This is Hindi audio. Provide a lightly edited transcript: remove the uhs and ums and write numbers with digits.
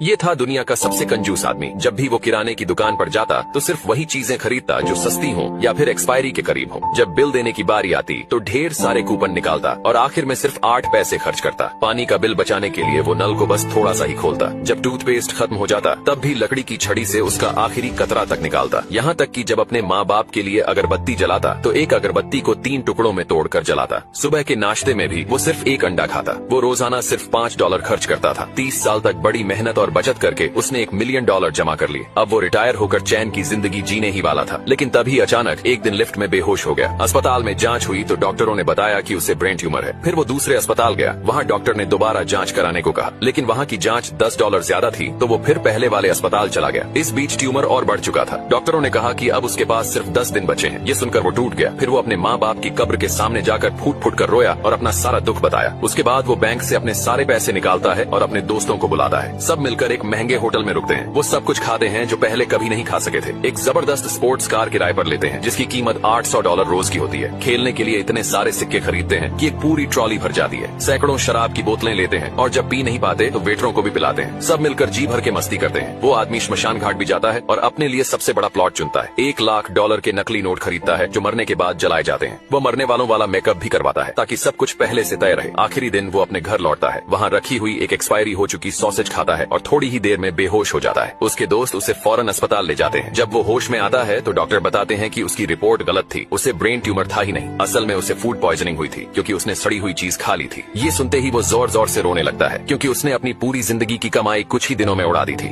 ये था दुनिया का सबसे कंजूस आदमी। जब भी वो किराने की दुकान पर जाता तो सिर्फ वही चीजें खरीदता जो सस्ती हों या फिर एक्सपायरी के करीब हों। जब बिल देने की बारी आती तो ढेर सारे कूपन निकालता और आखिर में सिर्फ 8 पैसे खर्च करता। पानी का बिल बचाने के लिए वो नल को बस थोड़ा सा ही खोलता। जब टूथपेस्ट खत्म हो जाता तब भी लकड़ी की छड़ी से उसका आखिरी कतरा तक निकालता। यहाँ तक कि जब अपने माँ बाप के लिए अगरबत्ती जलाता तो एक अगरबत्ती को 3 टुकड़ों में तोड़कर जलाता। सुबह के नाश्ते में भी वो सिर्फ एक अंडा खाता। वो रोजाना सिर्फ $5 खर्च करता था। 30 साल तक बड़ी मेहनत और बचत करके उसने $1 मिलियन जमा कर लिए। अब वो रिटायर होकर चैन की जिंदगी जीने ही वाला था। लेकिन तभी अचानक एक दिन लिफ्ट में बेहोश हो गया। अस्पताल में जांच हुई तो डॉक्टरों ने बताया कि उसे ब्रेन ट्यूमर है। फिर वो दूसरे अस्पताल गया। वहाँ डॉक्टर ने दोबारा जांच कराने को कहा, लेकिन वहाँ की जांच $10 ज्यादा थी तो वो फिर पहले वाले अस्पताल चला गया। इस बीच ट्यूमर और बढ़ चुका था। डॉक्टरों ने कहा कि अब उसके पास सिर्फ 10 दिन बचे हैं। ये सुनकर वो टूट गया। फिर वो अपने माँ बाप की कब्र के सामने जाकर फूट फूट कर रोया और अपना सारा दुख बताया। उसके बाद वो बैंक से अपने सारे पैसे निकालता है और अपने दोस्तों को बुलाता है। सब मिलकर एक महंगे होटल में रुकते हैं। वो सब कुछ खाते हैं जो पहले कभी नहीं खा सके थे। एक जबरदस्त स्पोर्ट्स कार किराए पर लेते हैं जिसकी कीमत $800 रोज की होती है। खेलने के लिए इतने सारे सिक्के खरीदते हैं कि एक पूरी ट्रॉली भर जाती है। सैकड़ों शराब की बोतलें लेते हैं और जब पी नहीं पाते तो वेटरों को भी पिलाते हैं। सब मिलकर जी भर के मस्ती करते हैं। वो आदमी श्मशान घाट भी जाता है और अपने लिए सबसे बड़ा प्लॉट चुनता है। $1 लाख के नकली नोट खरीदता है जो मरने के बाद जलाए जाते हैं। वो मरने वालों वाला मेकअप भी करवाता है ताकि सब कुछ पहले से तय रहे। आखिरी दिन वो अपने घर लौटता है। वहाँ रखी हुई एक एक्सपायरी हो चुकी सॉसेज खाता है और थोड़ी ही देर में बेहोश हो जाता है। उसके दोस्त उसे फौरन अस्पताल ले जाते हैं। जब वो होश में आता है तो डॉक्टर बताते हैं कि उसकी रिपोर्ट गलत थी। उसे ब्रेन ट्यूमर था ही नहीं, असल में उसे फूड पॉइजनिंग हुई थी क्योंकि उसने सड़ी हुई चीज खा ली थी। ये सुनते ही वो जोर जोर से रोने लगता है क्योंकि उसने अपनी पूरी जिंदगी की कमाई कुछ ही दिनों में उड़ा दी थी।